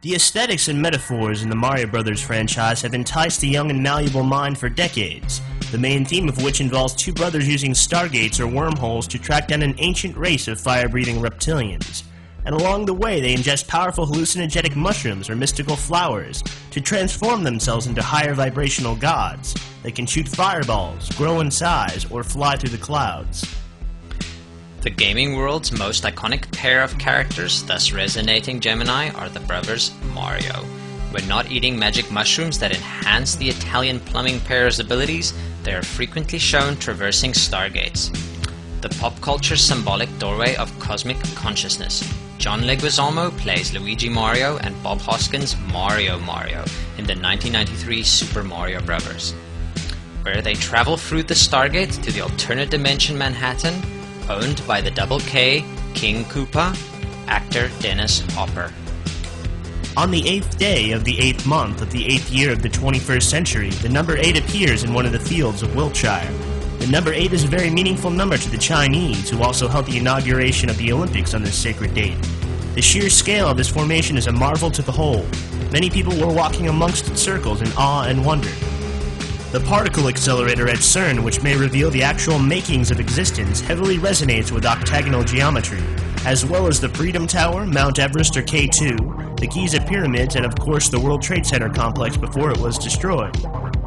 The aesthetics and metaphors in the Mario Bros. Franchise have enticed the young and malleable mind for decades, the main theme of which involves two brothers using stargates or wormholes to track down an ancient race of fire-breathing reptilians. And along the way they ingest powerful hallucinogenic mushrooms or mystical flowers to transform themselves into higher vibrational gods that can shoot fireballs, grow in size, or fly through the clouds. The gaming world's most iconic pair of characters, thus resonating Gemini, are the brothers Mario. When not eating magic mushrooms that enhance the Italian plumbing pair's abilities, they are frequently shown traversing stargates. The pop culture's symbolic doorway of cosmic consciousness. John Leguizamo plays Luigi Mario and Bob Hoskins Mario in the 1993 Super Mario Bros., where they travel through the Stargate to the alternate dimension Manhattan, owned by the Double K King Koopa, actor Dennis Hopper. On the 8th day of the 8th month of the 8th year of the 21st century, the number 8 appears in one of the fields of Wiltshire. The number 8 is a very meaningful number to the Chinese, who also held the inauguration of the Olympics on this sacred date. The sheer scale of this formation is a marvel to behold. Many people were walking amongst its circles in awe and wonder. The particle accelerator at CERN, which may reveal the actual makings of existence, heavily resonates with octagonal geometry, as well as the Freedom Tower, Mount Everest or K2, the Giza Pyramids, and of course the World Trade Center complex before it was destroyed.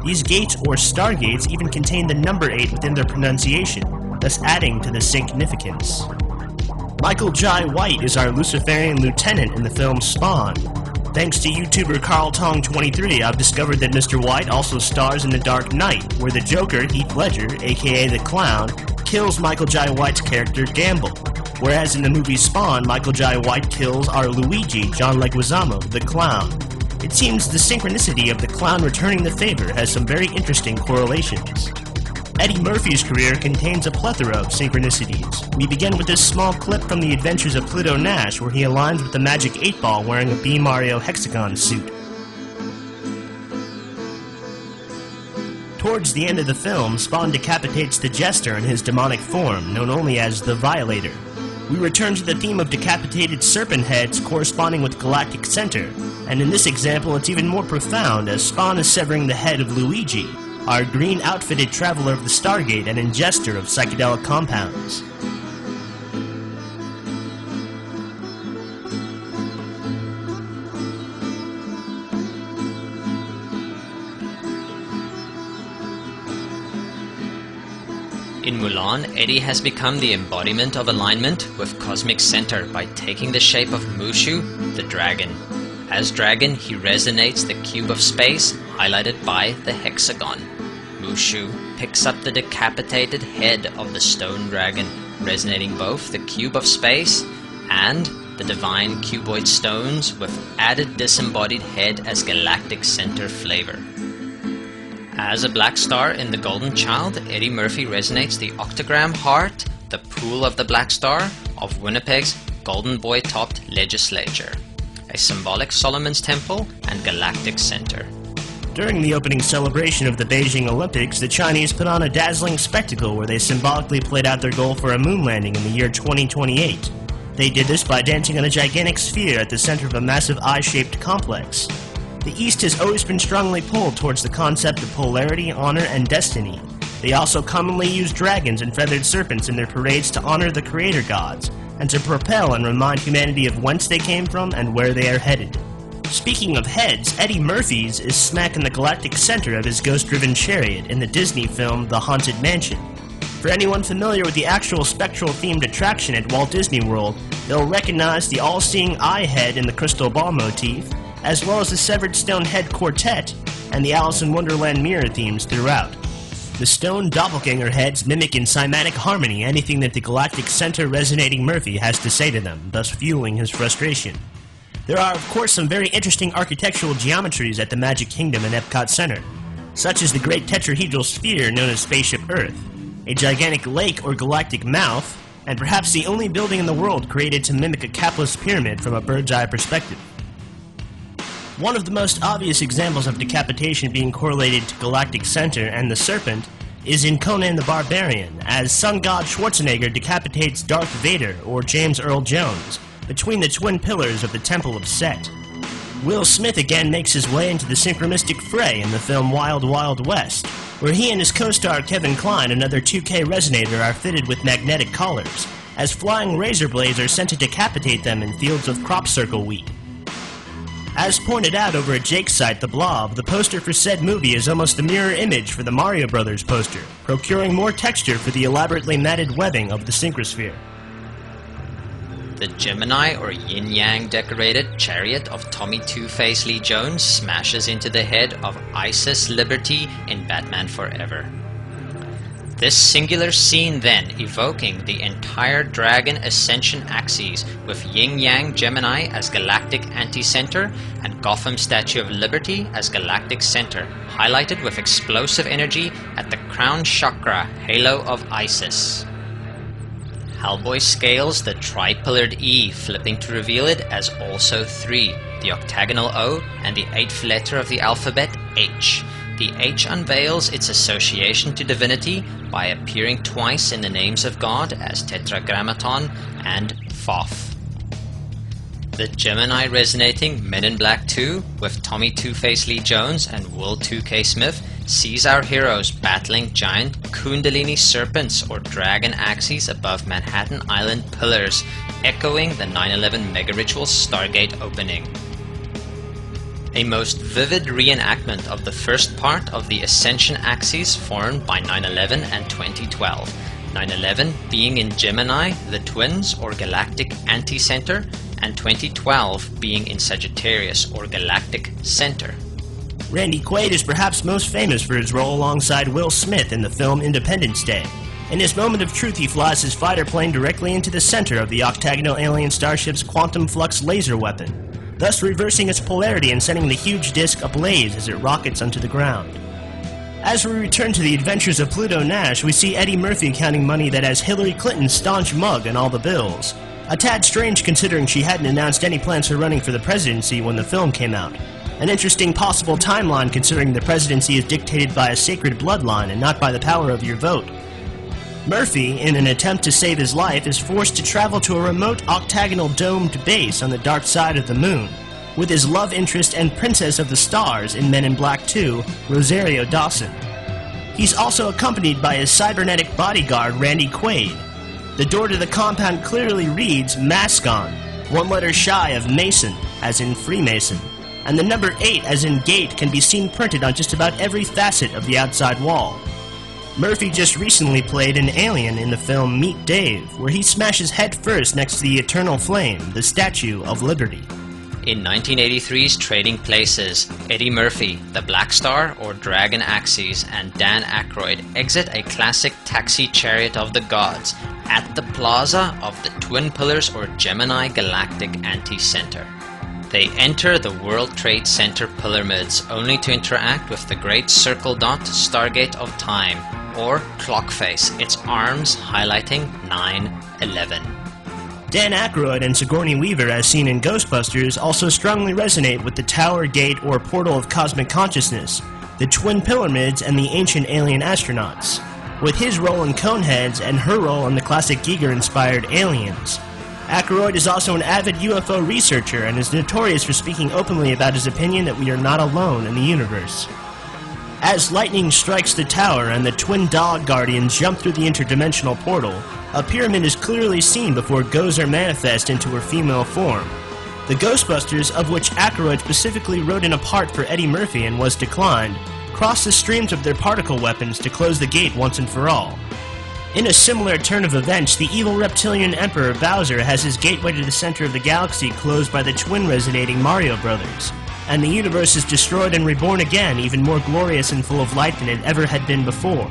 These gates, or stargates, even contain the number 8 within their pronunciation, thus adding to the significance. Michael Jai White is our Luciferian lieutenant in the film Spawn. Thanks to YouTuber CarlTong23, I've discovered that Mr. White also stars in The Dark Knight, where the Joker, Heath Ledger, aka the Clown, kills Michael Jai White's character Gamble, whereas in the movie Spawn, Michael Jai White kills our Luigi, John Leguizamo, the Clown. It seems the synchronicity of the Clown returning the favor has some very interesting correlations. Eddie Murphy's career contains a plethora of synchronicities. We begin with this small clip from The Adventures of Pluto Nash, where he aligns with the Magic 8-Ball wearing a B. Mario hexagon suit. Towards the end of the film, Spawn decapitates the Jester in his demonic form, known only as the Violator. We return to the theme of decapitated serpent heads corresponding with Galactic Center, and in this example it's even more profound, as Spawn is severing the head of Luigi, our green-outfitted traveler of the Stargate and ingester of psychedelic compounds. In Mulan, Eddie has become the embodiment of alignment with Cosmic Center by taking the shape of Mushu, the dragon. As dragon, he resonates the cube of space, highlighted by the hexagon. Mushu picks up the decapitated head of the stone dragon, resonating both the cube of space and the divine cuboid stones, with added disembodied head as galactic center flavor. As a black star in The Golden Child, Eddie Murphy resonates the octagram heart, the pool of the black star, of Winnipeg's Golden Boy-topped legislature, a symbolic Solomon's Temple and galactic center. During the opening celebration of the Beijing Olympics, the Chinese put on a dazzling spectacle where they symbolically played out their goal for a moon landing in the year 2028. They did this by dancing on a gigantic sphere at the center of a massive eye-shaped complex. The East has always been strongly pulled towards the concept of polarity, honor, and destiny. They also commonly use dragons and feathered serpents in their parades to honor the creator gods, and to propel and remind humanity of whence they came from and where they are headed. Speaking of heads, Eddie Murphy's is smack in the galactic center of his ghost-driven chariot in the Disney film The Haunted Mansion. For anyone familiar with the actual spectral-themed attraction at Walt Disney World, they'll recognize the all-seeing eye head in the crystal ball motif, as well as the severed stone head quartet and the Alice in Wonderland mirror themes throughout. The stone doppelganger heads mimic in cymatic harmony anything that the galactic center resonating Murphy has to say to them, thus fueling his frustration. There are of course some very interesting architectural geometries at the Magic Kingdom and Epcot Center, such as the great tetrahedral sphere known as Spaceship Earth, a gigantic lake or galactic mouth, and perhaps the only building in the world created to mimic a capless pyramid from a bird's eye perspective. One of the most obvious examples of decapitation being correlated to Galactic Center and the Serpent is in Conan the Barbarian, as Sun God Schwarzenegger decapitates Darth Vader, or James Earl Jones, between the twin pillars of the Temple of Set. Will Smith again makes his way into the synchronistic fray in the film Wild Wild West, where he and his co-star Kevin Kline, another 2K resonator, are fitted with magnetic collars, as flying razor blades are sent to decapitate them in fields of crop circle wheat. As pointed out over at Jake's site, The Blob, the poster for said movie is almost the mirror image for the Mario Brothers poster, procuring more texture for the elaborately matted webbing of the synchrosphere. The Gemini or yin-yang decorated chariot of Tommy Two-Face Lee Jones smashes into the head of Isis Liberty in Batman Forever. This singular scene then evoking the entire Dragon Ascension axis with Yin-Yang Gemini as galactic anti-center and Gotham Statue of Liberty as galactic center, highlighted with explosive energy at the crown chakra halo of Isis. Hellboy scales the tri-pillared E, flipping to reveal it as also 3, the octagonal O, and the 8th letter of the alphabet, H. The H unveils its association to divinity by appearing twice in the names of God as Tetragrammaton and Thoth. The Gemini resonating Men in Black 2 with Tommy Two-Face Lee Jones and Will 2K Smith sees our heroes battling giant Kundalini serpents or dragon axes above Manhattan Island pillars, echoing the 9/11 mega-ritual Stargate opening. A most vivid reenactment of the first part of the Ascension axis formed by 9/11 and 2012. 9/11 being in Gemini, the twins or galactic anti-center, and 2012 being in Sagittarius or galactic center. Randy Quaid is perhaps most famous for his role alongside Will Smith in the film Independence Day. In his moment of truth, he flies his fighter plane directly into the center of the octagonal alien starship's quantum flux laser weapon, thus reversing its polarity and sending the huge disc ablaze as it rockets onto the ground. As we return to the adventures of Pluto Nash, we see Eddie Murphy counting money that has Hillary Clinton's staunch mug on all the bills. A tad strange considering she hadn't announced any plans for running for the presidency when the film came out. An interesting possible timeline considering the presidency is dictated by a sacred bloodline and not by the power of your vote. Murphy, in an attempt to save his life, is forced to travel to a remote octagonal domed base on the dark side of the moon, with his love interest and Princess of the Stars in Men in Black 2, Rosario Dawson. He's also accompanied by his cybernetic bodyguard, Randy Quaid. The door to the compound clearly reads Mascon, one letter shy of Mason, as in Freemason, and the number 8 as in Gate can be seen printed on just about every facet of the outside wall. Murphy just recently played an alien in the film Meet Dave, where he smashes head first next to the Eternal Flame, the Statue of Liberty. In 1983's Trading Places, Eddie Murphy, the Black Star or Dragon Axis, and Dan Aykroyd exit a classic taxi chariot of the gods at the plaza of the Twin Pillars or Gemini Galactic Anti-Center. They enter the World Trade Center pyramids only to interact with the Great Circle Dot Stargate of Time, or Clockface, its arms highlighting 9/11. Dan Aykroyd and Sigourney Weaver, as seen in Ghostbusters, also strongly resonate with the Tower Gate or Portal of Cosmic Consciousness, the Twin Pyramids, and the ancient alien astronauts, with his role in Coneheads and her role in the classic Giger-inspired Aliens. Aykroyd is also an avid UFO researcher and is notorious for speaking openly about his opinion that we are not alone in the universe. As lightning strikes the tower and the twin dog guardians jump through the interdimensional portal, a pyramid is clearly seen before Gozer manifests into her female form. The Ghostbusters, of which Aykroyd specifically wrote in a part for Eddie Murphy and was declined, cross the streams of their particle weapons to close the gate once and for all. In a similar turn of events, the evil reptilian Emperor Bowser has his gateway to the center of the galaxy closed by the twin-resonating Mario Brothers, and the universe is destroyed and reborn again, even more glorious and full of light than it ever had been before.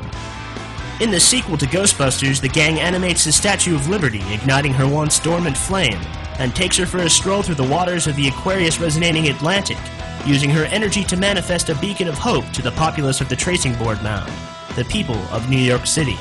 In the sequel to Ghostbusters, the gang animates the Statue of Liberty, igniting her once dormant flame, and takes her for a stroll through the waters of the Aquarius-resonating Atlantic, using her energy to manifest a beacon of hope to the populace of the Tracing Board Mound, the people of New York City.